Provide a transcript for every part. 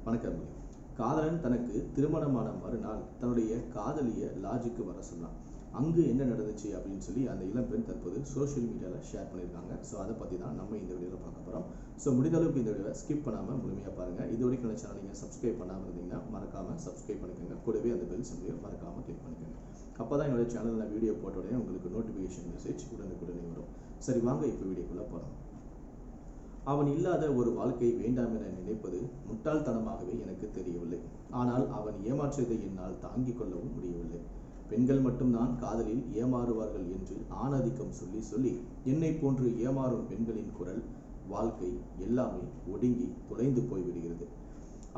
வணக்கம். காதலன் தனக்கு திருமணமான மறுநாள் தன்னுடைய காதலியை லாட்ஜுக்கு வர சொன்னான். அங்கு என்ன நடந்துச்சு அப்படின்னு சொல்லி அந்த இளம்பெண் தற்போது சோஷியல் மீடியாவில் ஷேர் பண்ணியிருக்காங்க. ஸோ அதை பற்றி தான் நம்ம இந்த வீடியோவில் பார்க்க போகிறோம். ஸோ முடிந்த அளவுக்கு இந்த வீடியோவை ஸ்கிப் பண்ணாமல் முழுமையாக பாருங்கள். இது வரைக்கும் இந்த சேனல் நீங்கள் சப்ஸ்கிரைப் பண்ணாமல் இருந்தீங்கன்னா மறக்காமல் சப்ஸ்கிரைப் பண்ணிக்கோங்க. கூடவே அந்த பெல் சிம்பலையும் மறக்காமல் கிளிக் பண்ணிக்கோங்க. அப்போ தான் என்னோட சேனலில் வீடியோ போட்ட உடனே உங்களுக்கு நோட்டிஃபிகேஷன் மெசேஜ் உடனுக்குடனே வரும். சரி, வாங்க இப்போ வீடியோக்குள்ளே போகிறோம். அவன் இல்லாத ஒரு வாழ்க்கை வேண்டாம் என நினைப்பது முட்டாள்தனமாகவே எனக்கு தெரியவில்லை. ஆனால் அவன் ஏமாற்றியதை என்னால் தாங்கிக் கொள்ளவும் முடியவில்லை. பெண்கள் மட்டும்தான் காதலில் ஏமாறுவார்கள் என்று ஆணாதிக்கம் சொல்லி சொல்லி என்னை போன்று ஏமாறும் பெண்களின் குரல், வாழ்க்கை எல்லாமே ஒடுங்கி தொலைந்து போய்விடுகிறது.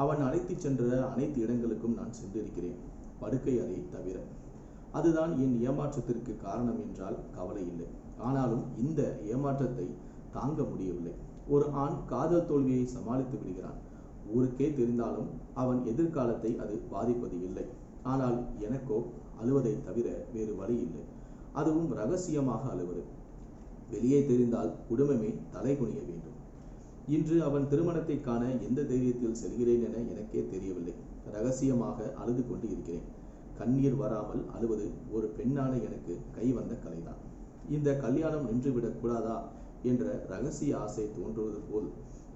அவன் அழைத்துச் சென்ற அனைத்து இடங்களுக்கும் நான் சென்றிருக்கிறேன், படுக்கை அறை தவிர. அதுதான் என் ஏமாற்றத்திற்கு காரணம் என்றால் கவலை இல்லை. ஆனாலும் இந்த ஏமாற்றத்தை தாங்க முடியவில்லை. ஒரு ஆண் காதல் தோல்வியை சமாளித்து விடுகிறான். ஊருக்கே தெரிந்தாலும் அவன் எதிர்காலத்தை அது பாதிப்பது இல்லை. ஆனால் எனக்கோ அழுவதை தவிர வேறு வழி இல்லை. அதுவும் ரகசியமாக அழுவது. வெளியே தெரிந்தால் குடும்பமே தலை குனிய வேண்டும். இன்று அவன் திருமணத்தை காண எந்த தைரியத்தில் செல்கிறேன் என எனக்கே தெரியவில்லை. ரகசியமாக அழுது கொண்டு இருக்கிறேன். கண்ணீர் வராமல் அழுவது ஒரு பெண்ணான எனக்கு கைவந்த கலைதான். இந்த கல்யாணம் நின்றுவிடக் கூடாதா என்ற ரகசிய ஆசை தோன்றுவது போல்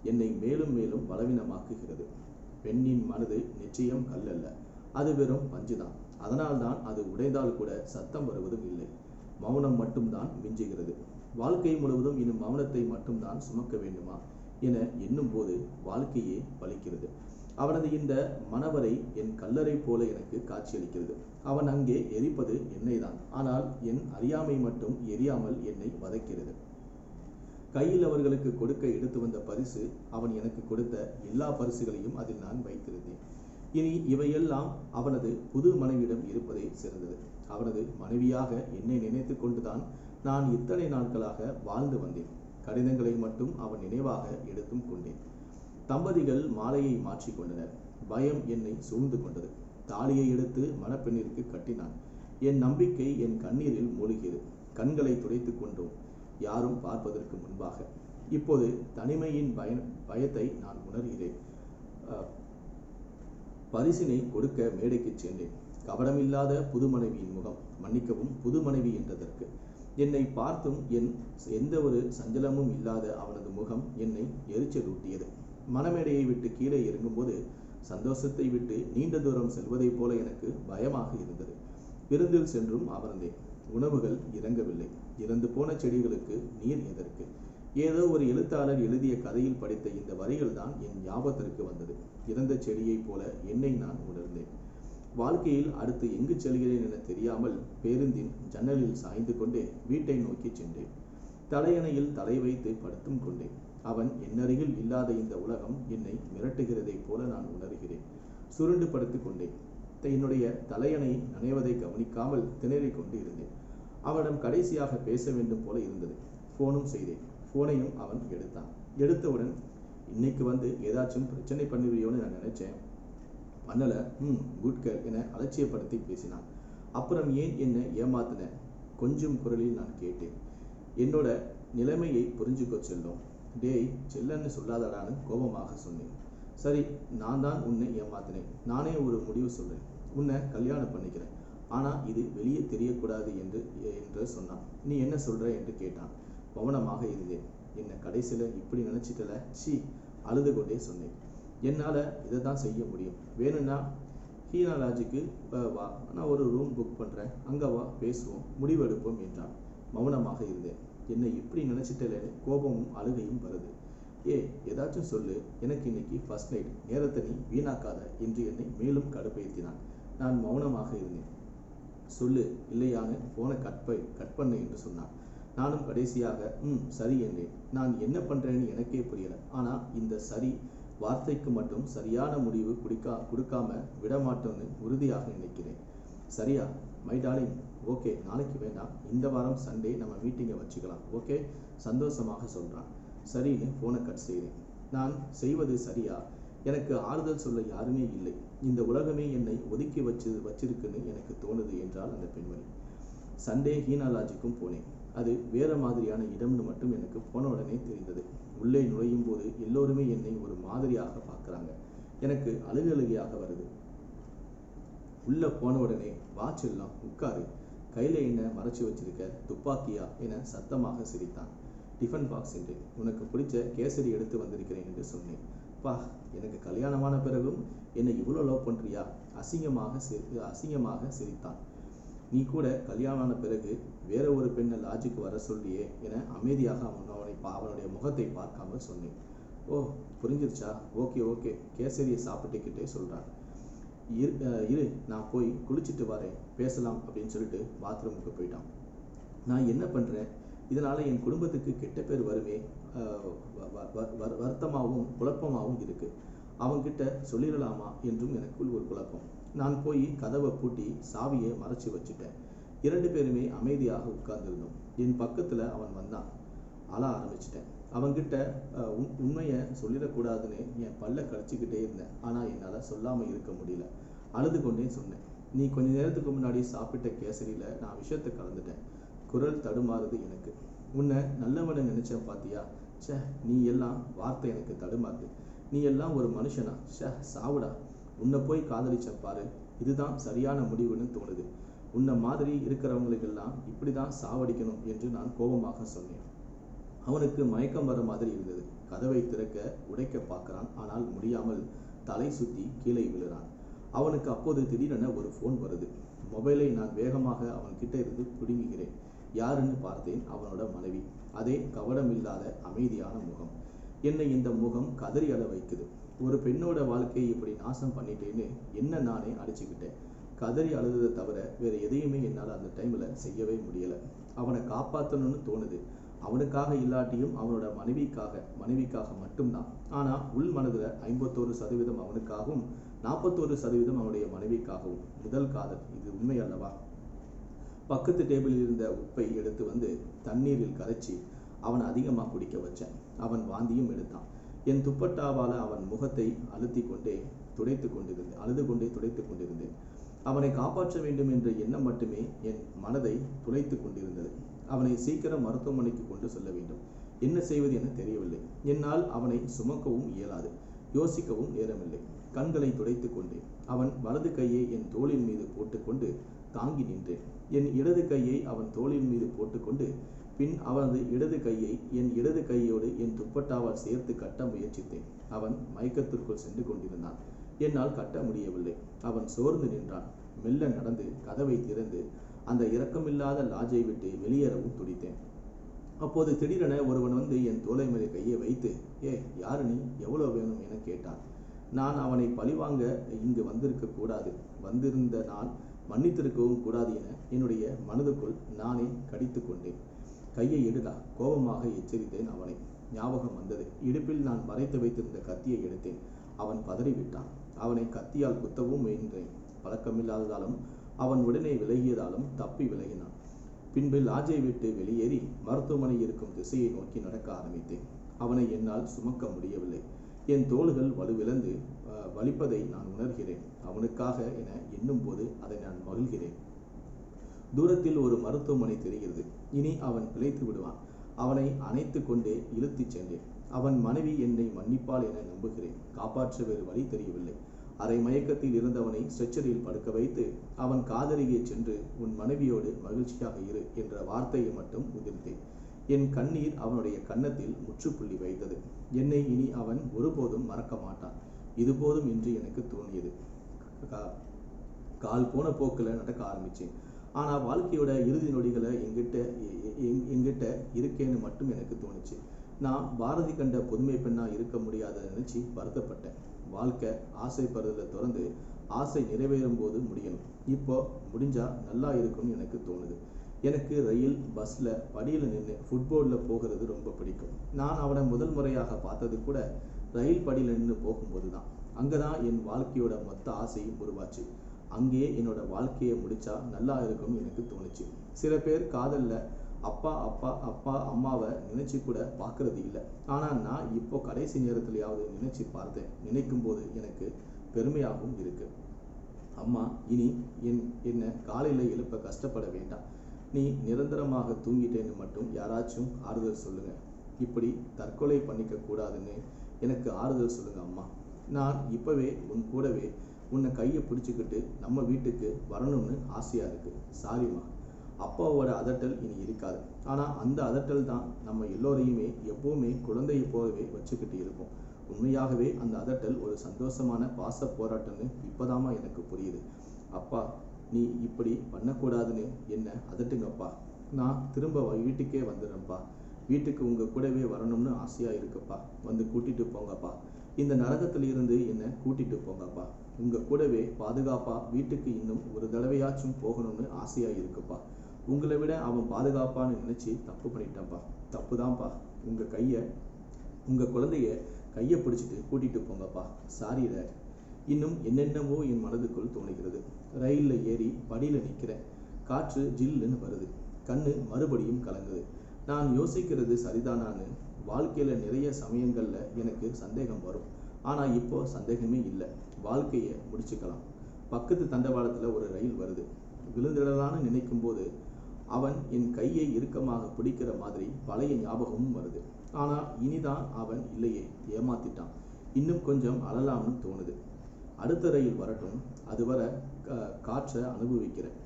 என்னை மேலும் மேலும் பலவீனமாக்குகிறது. பெண்ணின் மனது நிச்சயம் கல்லல்ல, அது வெறும் பஞ்சுதான். அதனால்தான் அது உடைந்தால் கூட சத்தம் வருவதும் இல்லை. மௌனம் மட்டும்தான் மிஞ்சுகிறது. வாழ்க்கை முழுவதும் இன்னும் மௌனத்தை மட்டும்தான் சுமக்க வேண்டுமா என எண்ணும் போது வாழ்க்கையே பலிக்கிறது. அவனது இந்த மனவரை என் கல்லறை போல எனக்கு காட்சியளிக்கிறது. அவன் அங்கே எரிப்பது என்னை தான். ஆனால் என் அறியாமை மட்டும் எரியாமல் என்னை வதைக்கிறது. கையில் அவர்களுக்கு கொடுக்க எடுத்து வந்த பரிசு அவன் எனக்கு கொடுத்த எல்லா பரிசுகளையும் அதில் நான் வைத்திருந்தேன். இனி இவையெல்லாம் அவனது புது மனைவியிடம் இருப்பதே சிறந்தது. அவனது மனைவியாக என்னை நினைத்து கொண்டுதான் நான் இத்தனை நாட்களாக வாழ்ந்து வந்தேன். கடிதங்களை மட்டும் அவன் நினைவாக எடுத்தும் கொண்டேன். தம்பதிகள் மாலையை மாற்றிக்கொண்டனர். பயம் என்னை சூழ்ந்து கொண்டது. தாலியை எடுத்து மணப்பெண்ணிற்கு கட்டினான். என் நம்பிக்கை என் கண்ணீரில் மூழ்கியது. கண்களை துடைத்து கொண்டோம், யாரும் பார்ப்பதற்கு முன்பாக. இப்போது தனிமையின் பயத்தை நான் உணர்கிறேன். பரிசினை கொடுக்க மேடைக்கு சென்றேன். கவனமில்லாத புது மனைவியின் முகம், மன்னிக்கவும் புது மனைவி என்றதற்கு. என்னை பார்த்தும் எந்த ஒரு சஞ்சலமும் இல்லாத அவனது முகம் என்னை எரிச்சலூட்டியது. மணமேடையை விட்டு கீழே இறங்கும்போது சந்தோஷத்தை விட்டு நீண்ட தூரம் செல்வதைப் போல எனக்கு பயமாக இருந்தது. விருந்தில் சென்றும் அமர்ந்தேன். உணவுகள் இறங்கவில்லை. இறந்து போன செடிகளுக்கு நீர் எதற்கு? ஏதோ ஒரு எழுத்தாளர் எழுதிய கதையில் படித்த இந்த வரிகள் தான் என் ஞாபகத்திற்கு வந்தது. இறந்த செடியைப் போல என்னை நான் உணர்ந்தேன். வாழ்க்கையில் அடுத்து எங்கு செல்கிறேன் என தெரியாமல் பேருந்தின் ஜன்னலில் சாய்ந்து கொண்டே வீட்டை நோக்கி சென்றேன். தலையணையில் தலை வைத்து படுத்தும் கொண்டேன். அவன் என்னருகில் இல்லாத இந்த உலகம் என்னை மிரட்டுகிறதைப் போல நான் உணர்கிறேன். சுருண்டு படுத்து கொண்டேன். என்னுடைய தலையணை நனைவதை கவனிக்காமல் திணறிக் கொண்டு இருந்தேன். அவனிடம் கடைசியாக பேச வேண்டும் போல இருந்தது. ஃபோனும் செய்தேன். ஃபோனையும் அவன் எடுத்தான். எடுத்தவுடன் இன்னைக்கு வந்து ஏதாச்சும் பிரச்சனை பண்ணுவியோன்னு நான் நினைச்சேன். பண்ணல, குட் கேர்ள் என அலட்சியப்படுத்தி பேசினான். அப்புறம் ஏன் என்னை ஏமாத்தின? கொஞ்சம் குரலில் நான் கேட்டேன். என்னோட நிலைமையை புரிஞ்சுக்கோ செல்லும். டேய், செல்லன்னு சொல்லாதடான்னு கோபமாக சொன்னேன். சரி, நான் தான் உன்னை ஏமாத்தினேன். நானே ஒரு முடிவு சொல்றேன். உன்னை கல்யாணம் பண்ணிக்கிறேன். ஆனால் இது வெளியே தெரியக்கூடாது என்று சொன்னான். நீ என்ன சொல்ற என்று கேட்டான். மௌனமாக இருந்தேன். என்னை கடைசியில் இப்படி நினைச்சிட்டல, சி, அழுது கொண்டே சொன்னேன். என்னால் இதை தான் செய்ய முடியும். வேணும்னா ஹீனா லாட்ஜுக்கு வா, நான் ஒரு ரூம் புக் பண்ணுறேன், அங்கே வா, பேசுவோம், முடிவெடுப்போம் என்றான். மௌனமாக இருந்தேன். என்னை இப்படி நினைச்சிட்டலன்னு கோபமும் அழுகையும் வருது. ஏதாச்சும் சொல்லு, எனக்கு இன்னைக்கு ஃபர்ஸ்ட் நைட், நேரத்தை நீ வீணாக்காத என்று என்னை மேலும் கடுப்பேற்றினான். நான் மௌனமாக இருந்தேன். சொல்லு, இல்லையான்னு ஃபோனை கட் பண்ண என்று சொன்னான். நானும் கடைசியாக சரி என்றேன். நான் என்ன பண்ணுறேன்னு எனக்கே புரியலை. ஆனால் இந்த சரி வார்த்தைக்கு மட்டும் சரியான முடிவு கொடுக்காம விடமாட்டோன்னு உறுதியாக நினைக்கிறேன். சரியா மை டார்லிங்? ஓகே, நாளைக்கு வேண்டாம், இந்த வாரம் சண்டே நம்ம மீட்டிங்கை வச்சுக்கலாம், ஓகே? சந்தோஷமாக சொல்கிறான். சரின்னு ஃபோனை கட் செய்தேன். நான் செய்வது சரியா? எனக்கு ஆறுதல் சொல்ல யாருமே இல்லை. இந்த உலகமே என்னை ஒதுக்கி வச்சிருக்குன்னு எனக்கு தோணுது என்றால் அந்த பெண்மணி. சண்டே ஹீனா லாட்ஜுக்கும் போனேன். அது வேற மாதிரியான இடம்னு மட்டும் எனக்கு போன உடனே தெரிந்தது. உள்ளே நுழையும் போது எல்லோருமே என்னை ஒரு மாதிரியாக பார்க்குறாங்க. எனக்கு அழுகழுகையாக வருது. உள்ள போன உடனே வாட்ச் எல்லாம் உட்காரு, கையில என்ன மறைச்சு வச்சிருக்க, துப்பாக்கியா என சத்தமாக சிரித்தான். டிஃபன் பாக்ஸ் என்றேன். உனக்கு பிடிச்ச கேசரி எடுத்து வந்திருக்கிறேன் என்று சொன்னேன். பா, எனக்கு கல்யாணமான பிறகும் என்னை இவ்வளோ லவ் பண்றியா? அசிங்கமாக சிரித்தான். நீ கூட கல்யாணமான பிறகு வேற ஒரு பெண்ணை லாட்ஜுக்கு வர சொல்லியே என அமைதியாக அவனுடைய முகத்தை பார்க்காமல் சொன்னேன். ஓ, புரிஞ்சிருச்சா? ஓகே ஓகே, கேசரியை சாப்பிட்டுக்கிட்டே சொல்றான். இரு, நான் போய் குளிச்சுட்டு வரேன், பேசலாம் அப்படின்னு சொல்லிட்டு பாத்ரூமுக்கு போயிட்டான். நான் என்ன பண்றேன், இதனால என் குடும்பத்துக்கு கெட்ட பேர் வருமே, வருத்தமாகவும் குழப்பமாகவும் இருக்கு. அவன்கிட்ட சொல்லிடலாமா என்றும் எனக்குள் ஒரு குழப்பம். நான் போய் கதவை பூட்டி சாவியை மறைச்சு வச்சுட்டேன். 2 பேருமே அமைதியாக உட்கார்ந்துருந்தோம். என் பக்கத்துல அவன் வந்தான். அழ ஆரம்பிச்சிட்டேன். அவன்கிட்ட உண்மையை சொல்லிடக்கூடாதுன்னு என் பல்ல கடிச்சிக்கிட்டே இருந்தேன். ஆனா என்னால சொல்லாம இருக்க முடியல. அழுது கொண்டே சொன்னேன். நீ கொஞ்ச நேரத்துக்கு முன்னாடி சாப்பிட்ட கேசரியில நான் விஷத்தை கலந்துட்டேன். குரல் தடுமாறுது எனக்கு. உன்னை நல்லவனை நினைச்சேன் பாத்தியா? சே, நீ எல்லாம் வார்த்தை எனக்கு தடுமாறுது. நீ எல்லாம் ஒரு மனுஷனா? சே, சாவுடா. உன்னை போய் காதலிச்சேன் பாரு, இதுதான் சரியான முடிவுன்னு தோணுது. உன்னை மாதிரி இருக்கிறவங்களுக்கெல்லாம் இப்படிதான் சாவடிக்கணும் என்று நான் கோபமாக சொன்னேன். அவனுக்கு மயக்கம் வர மாதிரி இருந்தது. கதவை திறக்க உடைக்க பார்க்கிறான். ஆனால் முடியாமல் தலை சுத்தி கீழே விழுறான். அவனுக்கு அப்போது திடீரென ஒரு போன் வருது. மொபைலை நான் வேகமாக அவன் கிட்ட இருந்து பிடுங்குகிறேன். யாருன்னு பார்த்தேன். அவனோட மனைவி. அதே கவனமில்லாத அமைதியான முகம். என்னை இந்த முகம் கதறி அழ வைக்குது. ஒரு பெண்ணோட வாழ்க்கையை இப்படி நாசம் பண்ணிட்டேன்னு என்ன நானே அடிச்சுக்கிட்டேன். கதறி அழுததை தவிர வேற எதையுமே என்னால் அந்த டைம்ல செய்யவே முடியல. அவனை காப்பாற்றணும்னு தோணுது. அவனுக்காக இல்லாட்டியும் அவனோட மனைவிக்காக மட்டும்தான். ஆனா உள் மனதுல 51% அவனுக்காகவும் 41% அவனுடைய மனைவிக்காகவும். முதல் காதல், இது உண்மை அல்லவா? பக்கத்து டேபிளில் இருந்த உப்பை எடுத்து வந்து தண்ணீரில் கரைச்சி அவனை அதிகமாக குடிக்க வச்சேன். அவன் வாந்தியும் எடுத்தான். என் துப்பட்டாவால அவன் முகத்தை அழுது கொண்டே துடைத்து கொண்டிருந்தேன். அவனை காப்பாற்ற வேண்டும் என்ற எண்ணம் மட்டுமே என் மனதை துளைத்து கொண்டிருந்தது. அவனை சீக்கிரம் மருத்துவமனைக்கு கொண்டு செல்ல வேண்டும். என்ன செய்வது என தெரியவில்லை. என்னால் அவனை சுமக்கவும் இயலாது. யோசிக்கவும் நேரமில்லை. கண்களை துடைத்து கொண்டேன். அவன் வலது கையை என் தோளின் மீது போட்டுக்கொண்டு தாங்கி நின்றேன். என் இடது கையை அவன் தோளின் மீது போட்டுக்கொண்டு பின் அவனது இடது கையை என் இடது கையோடு என் துப்பட்டாவால் சேர்த்து கட்ட முயற்சித்தேன். அவன் மயக்கத்திற்குள் சென்று கொண்டிருந்தான். என்னால் கட்ட முடியவில்லை. அவன் சோர்ந்து நின்றான். மெல்ல நடந்து கதவை திறந்து அந்த இரக்கமில்லாத லாட்ஜை விட்டு வெளியேறவும் துடித்தேன். அப்போது திடீரென ஒருவன் வந்து என் தோளை மேலே கையை வைத்து, யாரு நீ, எவ்வளோ வேணும் என கேட்டான். நான் அவனை பழிவாங்க இங்கு வந்திருக்க கூடாது, வந்திருந்த நான் மன்னித்திருக்கவும் கூடாது என என்னுடைய மனதுக்குள் நானே கடித்து கொண்டேன். கையை எடுடா, கோபமாக எச்சரித்தேன் அவனை. ஞாபகம் வந்தது. இடுப்பில் நான் மறைத்து வைத்திருந்த கத்தியை எடுத்தேன். அவன் பதறிவிட்டான். அவனை கத்தியால் குத்தவும் முயன்றேன். பழக்கமில்லாததாலும் அவன் உடனே விலகியதாலும் தப்பி விலகினான். பின்பு லாட்ஜை விட்டு வெளியேறி மருத்துவமனை இருக்கும் திசையை நோக்கி நடக்க ஆரம்பித்தேன். அவனை என்னால் சுமக்க முடியவில்லை. என் தோள்கள் வலுவிழந்து வலிப்பதை நான் உணர்கிறேன். அவனுக்காக என எண்ணும் போது அதை நான் மகிழ்கிறேன். தூரத்தில் ஒரு மருத்துவமனை தெரிகிறது. இனி அவன் பிழைத்து விடுவான். அவனை அணைத்து கொண்டே இழுத்துச் சென்றேன். அவன் மனைவி என்னை மன்னிப்பாள் என நம்புகிறேன். காப்பாற்ற வேறு வழி தெரியவில்லை. அரை மயக்கத்தில் இருந்தவனை ஸ்ட்ரெச்சரில் படுக்க வைத்து அவன் காதலியை சென்று உன் மனைவியோடு மகிழ்ச்சியாக இரு என்ற வார்த்தையை மட்டும் உதிர்த்தேன். என் கண்ணீர் அவனுடைய கன்னத்தில் முற்றுப்புள்ளி வைத்தது. என்னை இனி அவன் ஒருபோதும் மறக்க மாட்டான். இது போதும் என்று எனக்கு தோணியது. கால் போன போக்கில் நடக்க ஆரம்பிச்சேன். ஆனால் வாழ்க்கையோட இறுதி நொடிகளை எங்கிட்ட இருக்கேன்னு மட்டும் எனக்கு தோணுச்சு. நான் பாரதி கண்ட புதுமை பெண்ணா இருக்க முடியாத நினைச்சு வருத்தப்பட்டேன். வாழ்க்கை ஆசைப்படுறதுல திறந்து ஆசை நிறைவேறும் போது முடியணும். இப்போ முடிஞ்சா நல்லா இருக்கும்னு எனக்கு தோணுது. எனக்கு ரயில், பஸ்ல, படியில் நின்று ஃபுட்போர்டில் போகிறது ரொம்ப பிடிக்கும். நான் அவனை முதல் முறையாக பார்த்தது கூட ரயில் படியில் நின்று போகும்போது தான். அங்கதான் என் வாழ்க்கையோட மொத்த ஆசையும் உருவாச்சு. அங்கேயே என்னோட வாழ்க்கையை முடிச்சா நல்லா இருக்கும்னு எனக்கு தோணுச்சு. சில பேர் காதல்ல அப்பா அம்மாவை நினைச்சு கூட பார்க்கறது இல்லை. ஆனா நான் இப்போ கடைசி நேரத்திலேயாவது நினைச்சு பார்த்தேன். நினைக்கும் போது எனக்கு பெருமையாகவும் இருக்கு. அம்மா, இனி என்ன காலையில எழுப்ப கஷ்டப்பட வேண்டாம். நீ நிரந்தரமாக தூங்கிட்டேன்னு மட்டும் யாராச்சும் ஆறுதல் சொல்லுங்க. இப்படி தற்கொலை பண்ணிக்க கூடாதுன்னு எனக்கு ஆறுதல் சொல்லுங்க அம்மா. நான் இப்போவே உன் கூடவே உன்னை கையை பிடிச்சிக்கிட்டு நம்ம வீட்டுக்கு வரணும்னு ஆசையாக இருக்குது. சாரிம்மா. அப்பாவோட அதட்டல் இனி இருக்காது. ஆனால் அந்த அதட்டல் தான் நம்ம எல்லோரையுமே எப்போவுமே குழந்தையை போலவே வச்சுக்கிட்டு இருக்கும். உண்மையாகவே அந்த அதட்டல் ஒரு சந்தோஷமான பாச போராட்டம்னு இப்போதாம்மா எனக்கு புரியுது. அப்பா, நீ இப்படி பண்ணக்கூடாதுன்னு என்ன அதட்டுங்கப்பா. நான் திரும்ப வீட்டுக்கே வந்துடுறேன்ப்பா. வீட்டுக்கு உங்கள் கூடவே வரணும்னு ஆசையாக இருக்குப்பா. வந்து கூட்டிகிட்டு போங்கப்பா. இந்த நரகத்தில் இருந்து என்னை கூட்டிகிட்டு போங்கப்பா. உங்கள் கூடவே பாதுகாப்பாக வீட்டுக்கு இன்னும் ஒரு தடவையாச்சும் போகணும்னு ஆசையாக இருக்குப்பா. உங்களை விட அவன் பாதுகாப்பான்னு நினச்சி தப்பு பண்ணிட்டேன்ப்பா. தப்பு தான்ப்பா. உங்கள் குழந்தைய கையை பிடிச்சிட்டு கூட்டிகிட்டு போங்கப்பா. Sorry date. இன்னும் என்னென்னவோ என் மனதுக்குள் தோணுகிறது. ரயிலில் ஏறி படியில் நிற்கிறேன். காற்று ஜில்லுன்னு வருது. கண்ணு மறுபடியும் கலங்குது. நான் யோசிக்கிறது சரிதானான்னு வாழ்க்கையில் நிறைய சமயங்களில் எனக்கு சந்தேகம் வரும். ஆனால் இப்போ சந்தேகமே இல்லை. வாழ்க்கையை முடிச்சுக்கலாம். பக்கத்து தண்டவாளத்தில் ஒரு ரயில் வருது. விழுந்திடலான்னு நினைக்கும் போது அவன் என் கையை இறுக்கமாக பிடிக்கிற மாதிரி பழைய ஞாபகமும் வருது. ஆனால் இனிதான் அவன் இல்லையே, ஏமாத்திட்டான். இன்னும் கொஞ்சம் அழலாம்னு தோணுது. அடுத்த ரயில் வரட்டும், அதுவரை காற்றை அனுபவிக்கிறேன்.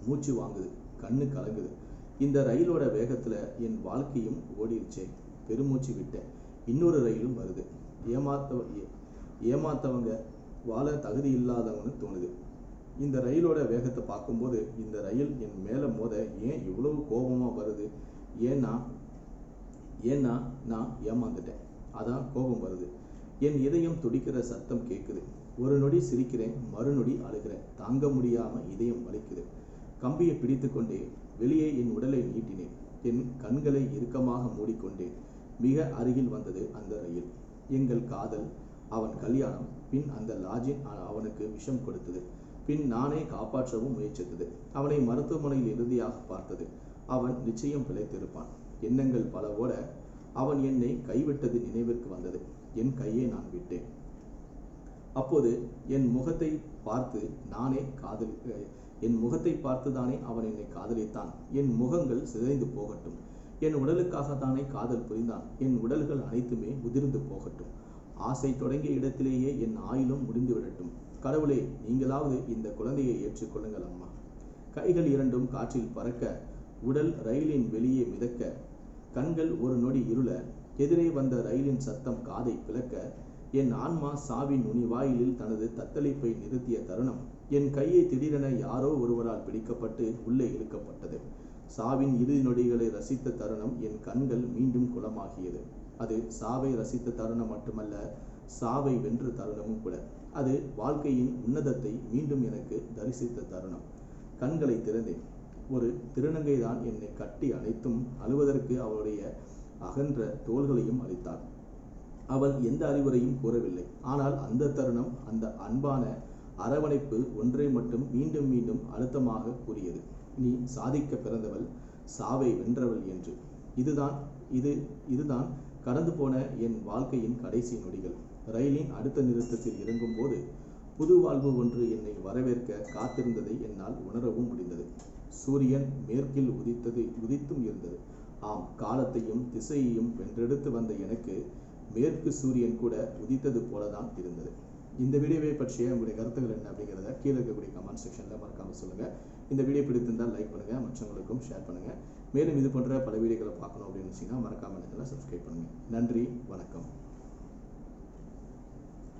மூச்சு வாங்குது, கண்ணு கலங்குது. இந்த ரயிலோட வேகத்தில் என் வாழ்க்கையும் ஓடிடுச்சே. பெருமூச்சு விட்டேன். இன்னொரு ரயிலும் வருது. ஏமாத்தவங்க வாழ தகுதி இல்லாதவங்கன்னு தோணுது. இந்த ரயிலோட வேகத்தை பார்க்கும்போது இந்த ரயில் என் மேலே மோத ஏன் இவ்வளவு கோபமாக வருது? ஏன்னா நான் ஏமாந்துட்டேன். அதான் கோபம் வருது. என் இதயம் துடிக்கிற சத்தம் கேட்குது. ஒரு நொடி சிரிக்கிறேன், மறுநொடி அழுகிறேன். தாங்க முடியாமல் இதயம் வலிக்குது. கம்பியை பிடித்து கொண்டே வெளியே என் உடலை நீட்டினேன். என் கண்களை இறுக்கமாக மூடிக்கொண்டேன். மிக அருகில் வந்தது அந்த ரயில். எங்கள் காதல், அவன் கல்யாணம், பின் அந்த லாஜின் அவனுக்கு விஷம் கொடுத்தது. பின் நானே காப்பாற்றவும் முயற்சித்தது. அவனை மருத்துவமனையில் இறுதியாக பார்த்தது. அவன் நிச்சயம் பிழைத்திருப்பான். எண்ணங்கள் பல ஓட அவன் என்னை கைவிட்டது நினைவிற்கு வந்தது. என் கையை நான் விட்டேன். அப்போது என் முகத்தை பார்த்துதானே அவன் என்னை காதலித்தான். என் முகங்கள் சிதைந்து போகட்டும். என் உடலுக்காகத்தானே காதல் புரிந்தான். என் உடல்கள் அனைத்துமே உதிர்ந்து போகட்டும். ஆசை தொடங்கிய இடத்திலேயே என் ஆயுளும் முடிந்து விடட்டும். கடவுளே, நீங்களாவது இந்த குழந்தையை ஏற்றுக்கொள்ளுங்கள் அம்மா. கைகள் இரண்டும் காற்றில் பறக்க, உடல் ரயிலின் வெளியே மிதக்க, கண்கள் ஒரு நொடி இருள, எதிரே வந்த ரயிலின் சத்தம் காதை பிளக்க, என் ஆன்மா சாவின் நுனிவாயிலில் தனது தத்தளிப்பை நிறுத்திய தருணம், என் கையை திடீரென யாரோ ஒருவரால் பிடிக்கப்பட்டு உள்ளே இழுக்கப்பட்டது. சாவின் இறுதி நொடிகளை ரசித்த தருணம் என் கண்கள் மீண்டும் குளமாகியது. அது சாவை ரசித்த தருணம் மட்டுமல்ல, சாவை வென்ற தருணமும் கூட. அது வாழ்க்கையின் உன்னதத்தை மீண்டும் எனக்கு தரிசித்த தருணம். கண்களை திறந்தேன். ஒரு திருநங்கை தான் என்னை கட்டி அணைத்தும் அழுவதற்கு அவளுடைய அகன்ற தோள்களையும் அளித்தாள். அவள் எந்த அறிவுரையும் கூறவில்லை. ஆனால் அந்த தருணம், அந்த அன்பான அரவணைப்பு ஒன்றை மட்டும் மீண்டும் மீண்டும் அழுத்தமாக கூறியது. நீ சாதிக்க பிறந்தவள், சாவை வென்றவள் என்று. இதுதான் கடந்து போன என் வாழ்க்கையின் கடைசி நொடிகள். ரயிலின் அடுத்த நிறுத்தத்தில் இறங்கும் போது புது வாழ்வு ஒன்று என்னை வரவேற்க காத்திருந்ததை என்னால் உணரவும் முடிந்தது. சூரியன் மேற்கில் உதித்தும் இருந்தது. ஆம், காலத்தையும் திசையையும் வென்றெடுத்து வந்த எனக்கு மேற்கு சூரியன் கூட உதித்தது போலதான் இருந்தது. இந்த வீடியோவை பற்றிய உங்களுடைய கருத்துக்கள் என்ன அப்படிங்கிறத கீழே இருக்கக்கூடிய கமெண்ட் செக்ஷனில் மறக்காமல் சொல்லுங்கள். இந்த வீடியோ பிடித்திருந்தால் லைக் பண்ணுங்கள், மற்றவங்களுக்கும் ஷேர் பண்ணுங்கள். மேலும் இது போன்ற பல வீடியோக்களை பார்க்கணும் அப்படின்னு நினச்சிங்கன்னா மறக்காமல் சப்ஸ்கிரைப் பண்ணுங்கள். நன்றி, வணக்கம்.